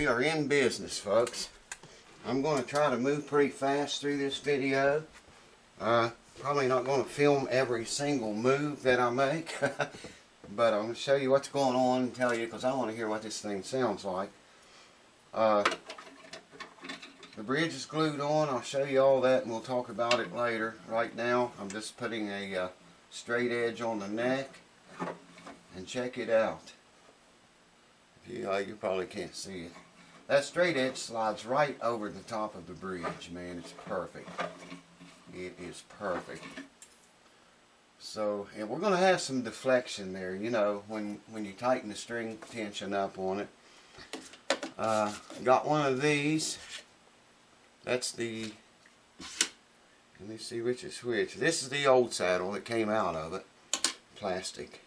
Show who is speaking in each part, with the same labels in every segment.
Speaker 1: We are in business, folks. I'm going to try to move pretty fast through this video. Probably not going to film every single move that I make, but I'm going to show you what's going on and tell you, because I want to hear what this thing sounds like. The bridge is glued on. I'll show you all that and we'll talk about it later. Right now I'm just putting a straight edge on the neck, and check it out. You probably can't see it. That straight edge slides right over the top of the bridge, man. It's perfect. It is perfect. So, and we're going to have some deflection there, you know, when you tighten the string tension up on it. Got one of these. That's the, let me see which is which. This is the old saddle that came out of it. Plastic.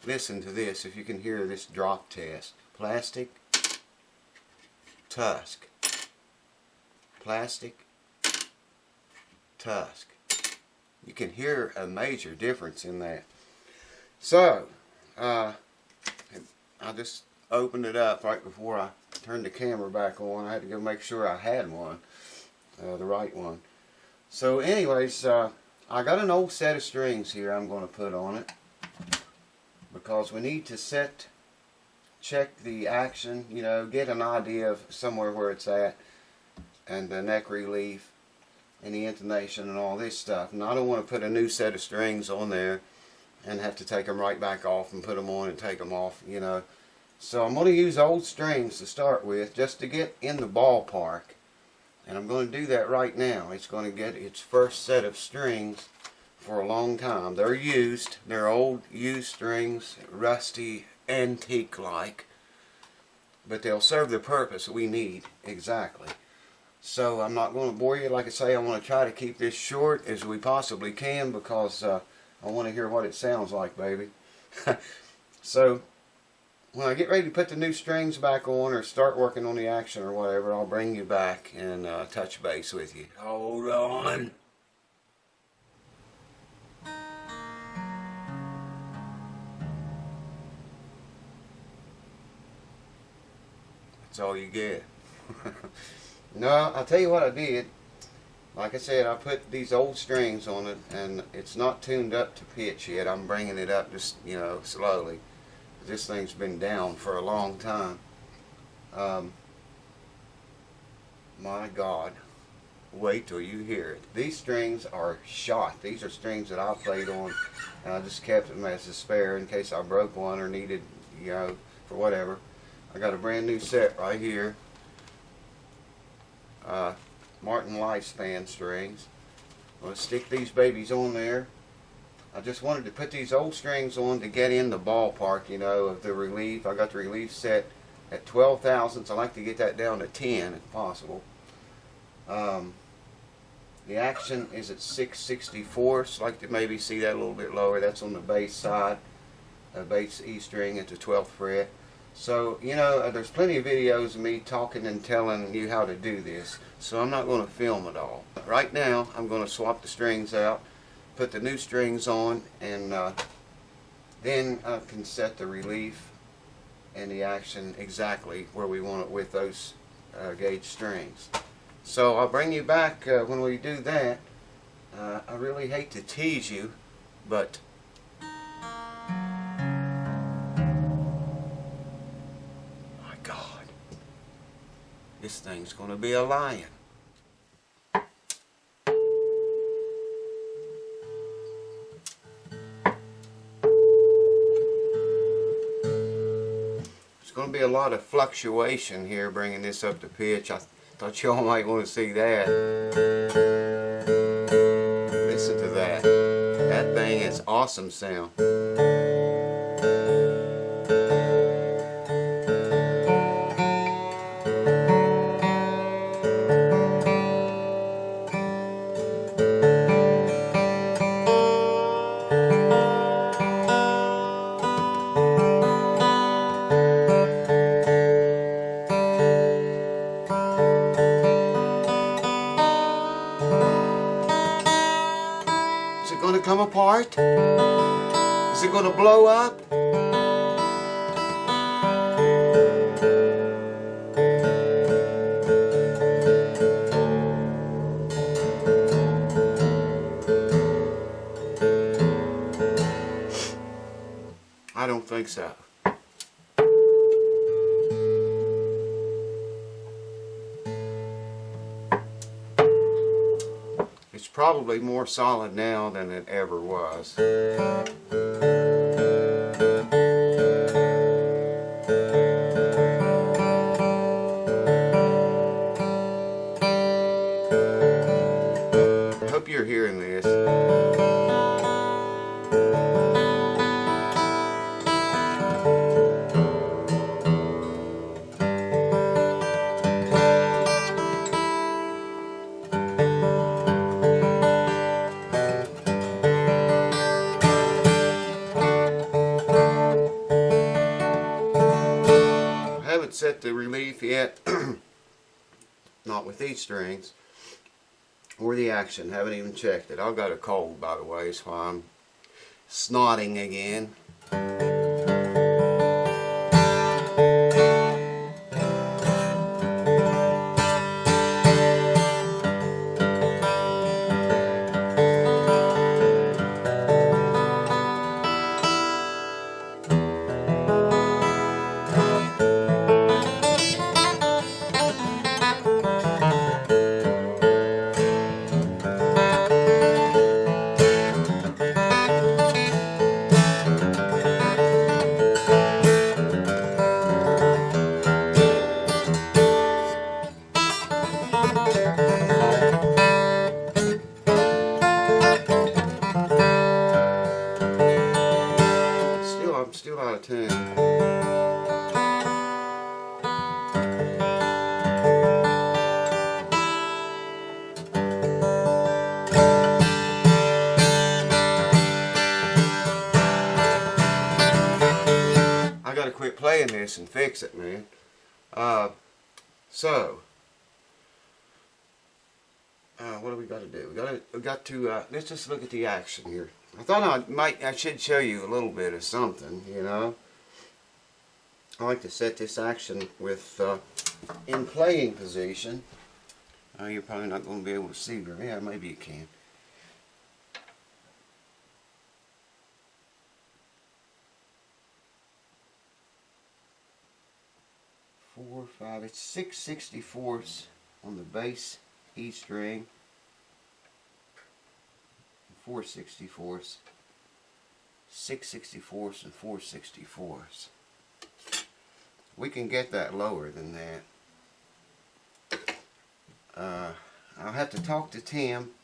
Speaker 1: Listen to this, if you can hear this drop test. Plastic, tusk. Plastic, tusk. You can hear a major difference in that. So, I just opened it up right before I turned the camera back on. I had to go make sure I had one, the right one. So anyways, I got an old set of strings here I'm going to put on it, because we need to check the action, you know, get an idea of somewhere where it's at, and the neck relief and the intonation and all this stuff. And I don't want to put a new set of strings on there and have to take them right back off and put them on and take them off, you know. So I'm going to use old strings to start with, just to get in the ballpark. And I'm going to do that right now. It's going to get its first set of strings for a long time. They're used. They're old used strings, rusty, antique-like. But they'll serve the purpose we need exactly. So I'm not going to bore you. Like I say, I want to try to keep this short as we possibly can, because I want to hear what it sounds like, baby. So when I get ready to put the new strings back on or start working on the action or whatever, I'll bring you back and touch base with you. Hold on. That's all you get. No, I'll tell you what I did. Like I said, I put these old strings on it, and it's not tuned up to pitch yet. I'm bringing it up just, you know, slowly. This thing's been down for a long time. My God, wait till you hear it. These strings are shot. These are strings that I played on, and I just kept them as a spare in case I broke one or needed, you know, for whatever. I got a brand new set right here. Martin Lifespan strings. I'm going to stick these babies on there. I just wanted to put these old strings on to get in the ballpark, you know, of the relief. I got the relief set at 12 thousandths. I like to get that down to 10 if possible. The action is at 6/64. Like to maybe see that a little bit lower. That's on the bass side, bass E string at the 12th fret. So, you know, there's plenty of videos of me talking and telling you how to do this, so I'm not going to film it all. But right now, I'm going to swap the strings out, put the new strings on, and then I can set the relief and the action exactly where we want it with those gauge strings. So I'll bring you back when we do that. I really hate to tease you, but this thing's going to be a lion. There's going to be a lot of fluctuation here bringing this up to pitch. I thought y'all might want to see that. Listen to that. That thing is awesome sound. Going to come apart? Is it going to blow up? think so. It's probably more solid now than it ever was. I hope you're hearing this. I haven't set the relief yet, not with these strings, or the action. Haven't even checked it. I've got a cold, by the way, so I'm snotting again. I'm still out of tune. I gotta quit playing this and fix it, man. What do we got to do? We got to let's just look at the action here. I thought I should show you a little bit of something, you know. I like to set this action with in playing position. You're probably not going to be able to see very. Yeah, maybe you can. Four, five. It's 6/64 on the bass E string. 4/64, 6/64, and 4/64. We can get that lower than that. I'll have to talk to Tim.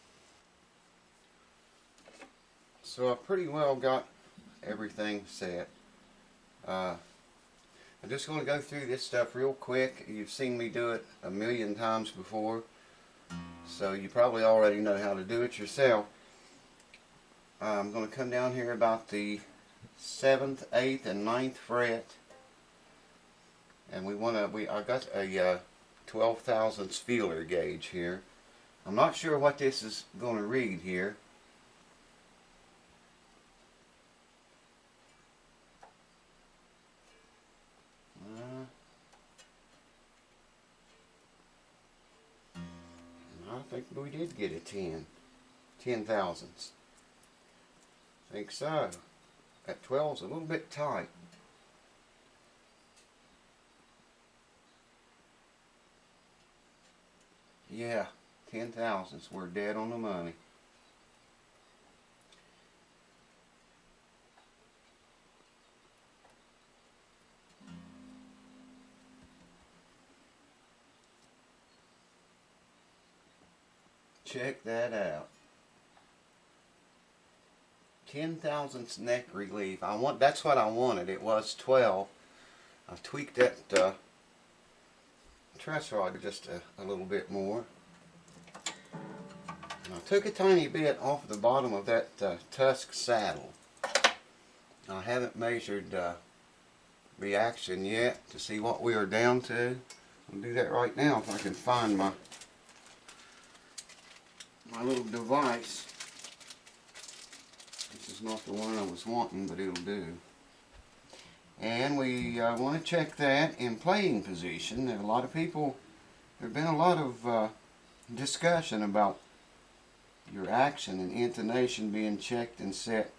Speaker 1: So I pretty well got everything set. I'm just going to go through this stuff real quick. You've seen me do it a million times before, so you probably already know how to do it yourself. I'm going to come down here about the 7th, 8th, and 9th fret, and I got a 12 thousandths feeler gauge here. I'm not sure what this is going to read here. I think we did get a 10 thousandths. I think so. That 12's a little bit tight. Yeah, 10 thousandths. We're dead on the money. Check that out. 10 thousandths neck relief. That's what I wanted. It was 12. I've tweaked that truss rod just a little bit more. And I took a tiny bit off the bottom of that tusk saddle. I haven't measured reaction yet to see what we are down to. I'll do that right now if I can find my little device. This is not the one I was wanting, but it'll do. And we want to check that in playing position. There's been a lot of discussion about your action and intonation being checked and set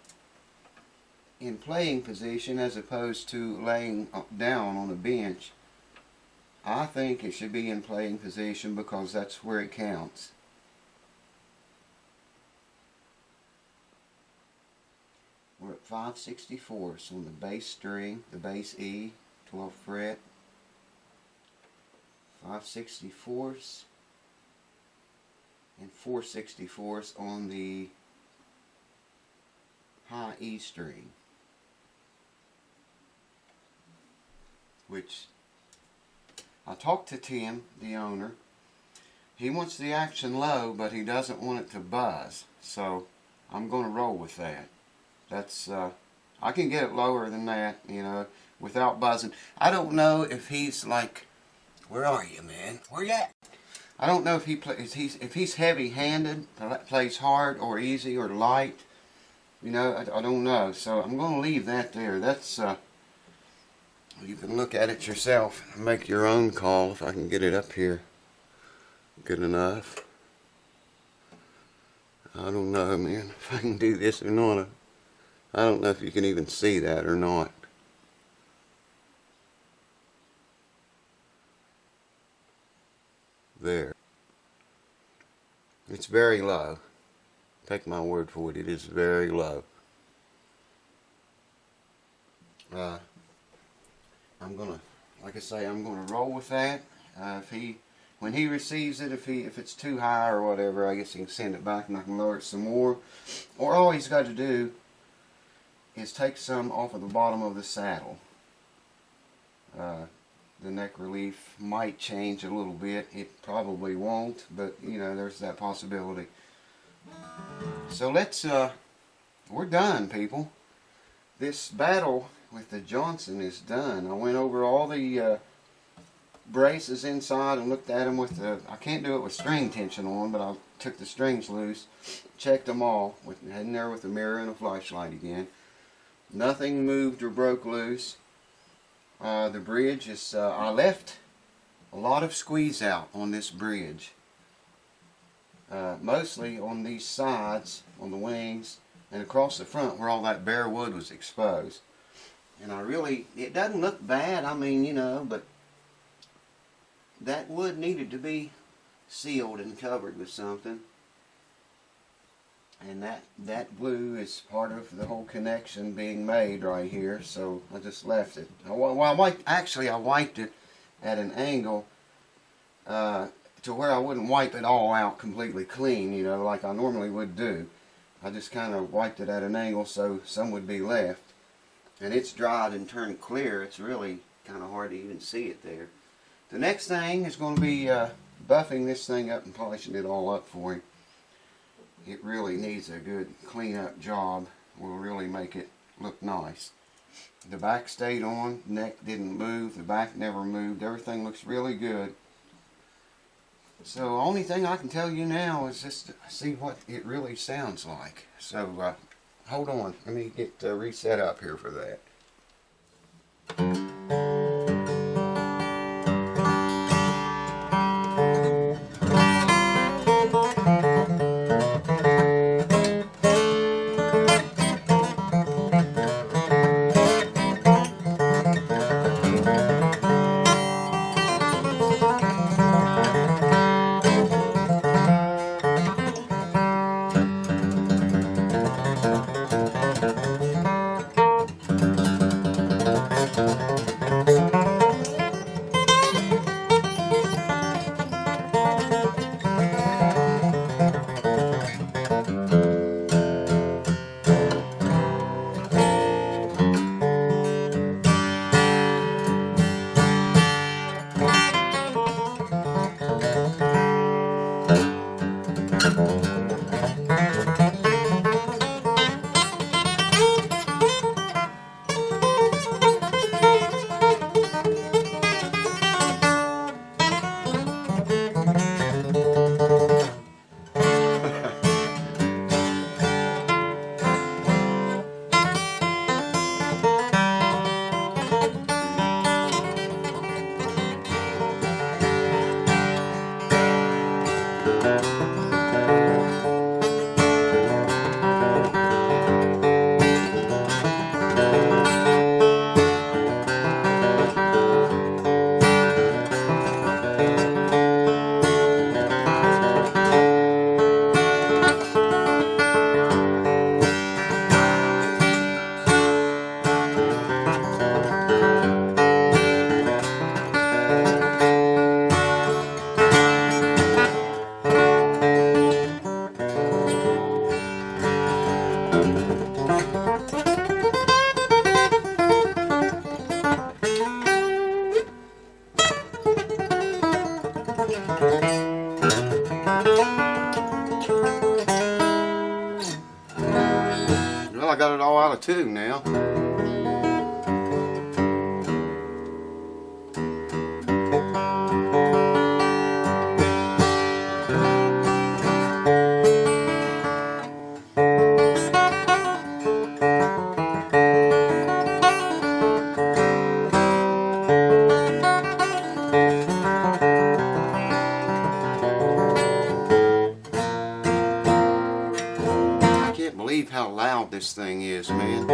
Speaker 1: in playing position as opposed to laying down on a bench. I think it should be in playing position because that's where it counts. We're at 5/64 on the bass string, the bass E, 12th fret. 5/64 and 4/64 on the high E string, which I talked to Tim, the owner. He wants the action low, but he doesn't want it to buzz, so I'm going to roll with that. That's I can get it lower than that, you know, without buzzing. I don't know if he's like, where are you, man? Where you at? I don't know if if he's heavy-handed, plays hard or easy or light. You know, I don't know. So I'm going to leave that there. That's you can look at it yourself and make your own call. If I can get it up here good enough. I don't know, man, if I can do this or not. I don't know if you can even see that or not. There. It's very low. Take my word for it, it is very low. I'm gonna, like I say, I'm gonna roll with that. When he receives it, if it's too high or whatever, I guess he can send it back and I can lower it some more. Or all he's got to do is take some off of the bottom of the saddle. The neck relief might change a little bit. It probably won't, but you know, there's that possibility. So let's, we're done, people. This battle with the Johnson is done. I went over all the braces inside and looked at them with the, I can't do it with string tension on, but I took the strings loose, checked them all, heading there with a mirror and a flashlight again. Nothing moved or broke loose. The bridge is, I left a lot of squeeze out on this bridge. Mostly on these sides, on the wings, and across the front where all that bare wood was exposed. And it doesn't look bad, I mean, you know, but that wood needed to be sealed and covered with something. And that glue is part of the whole connection being made right here, so I just left it. I wiped it at an angle to where I wouldn't wipe it all out completely clean, you know, like I normally would do. I just kind of wiped it at an angle so some would be left. And it's dried and turned clear. It's really kind of hard to even see it there. The next thing is going to be buffing this thing up and polishing it all up for him. It really needs a good clean up job. Will really make it look nice. The back stayed on, neck didn't move, the back never moved, everything looks really good. So the only thing I can tell you now is just to see what it really sounds like. So hold on, let me get reset up here for that. too now. How loud this thing is, man.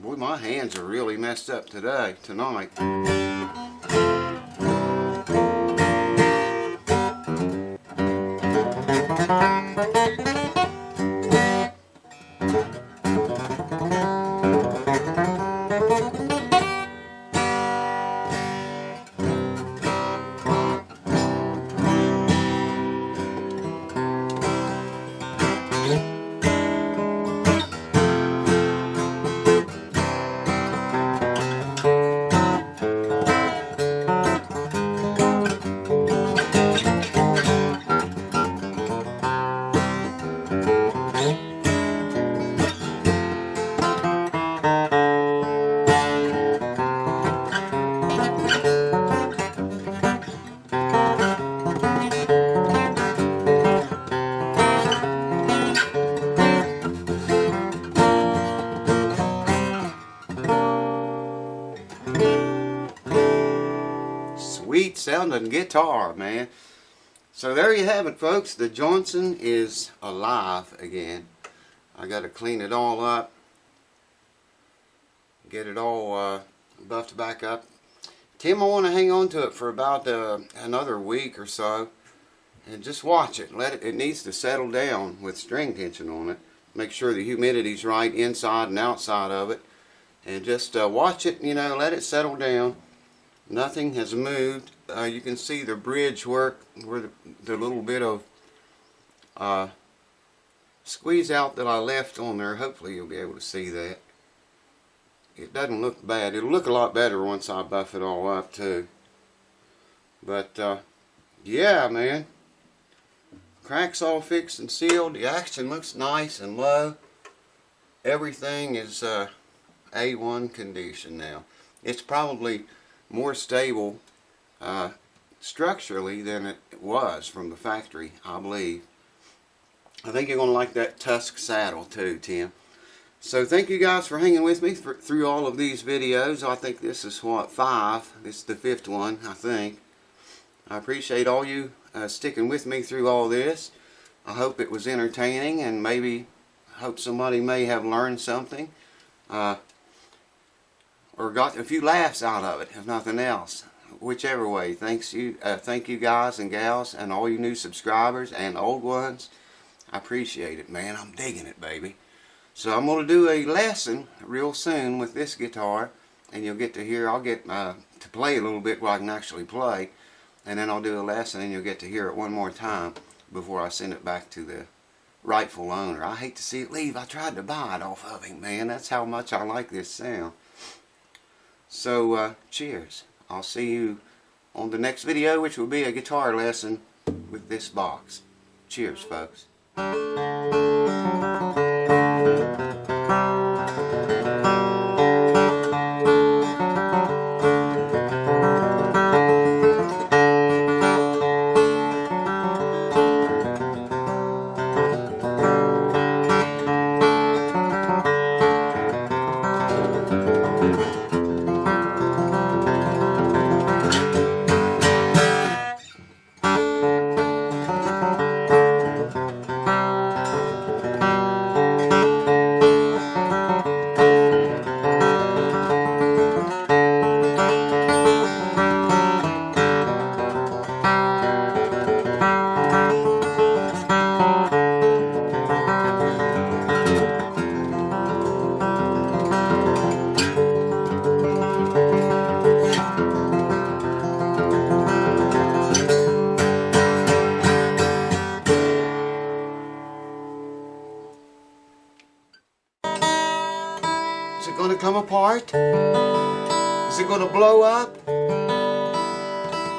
Speaker 1: Boy, my hands are really messed up tonight. Sweet sounding guitar, man. So there you have it, folks. The Johnson is alive again. I got to clean it all up, get it all buffed back up. Tim, I want to hang on to it for about another week or so and just watch it. It needs to settle down with string tension on it. Make sure the humidity's right inside and outside of it, and just watch it, you know, let it settle down. Nothing has moved. You can see the bridge work where the little bit of squeeze out that I left on there. Hopefully you'll be able to see that. It doesn't look bad. It'll look a lot better once I buff it all up too. But yeah, man. Crack's all fixed and sealed. The action looks nice and low. Everything is A1 condition now. It's probably more stable structurally than it was from the factory, I believe. I think you're going to like that tusk saddle too, Tim. So thank you guys for hanging with me through all of these videos. I think this is what, 5. This is the 5th one, I think. I appreciate all you sticking with me through all this. I hope it was entertaining, and maybe hope somebody may have learned something. Or got a few laughs out of it, if nothing else. Whichever way. Thank you guys and gals, and all you new subscribers and old ones. I appreciate it, man. I'm digging it, baby. So I'm going to do a lesson real soon with this guitar, and you'll get to hear. I'll get to play a little bit where I can actually play, and then I'll do a lesson, and you'll get to hear it one more time before I send it back to the rightful owner. I hate to see it leave. I tried to buy it off of him, man. That's how much I like this sound. So, cheers. I'll see you on the next video, which will be a guitar lesson with this box. Cheers, folks. going to come apart? Is it going to blow up?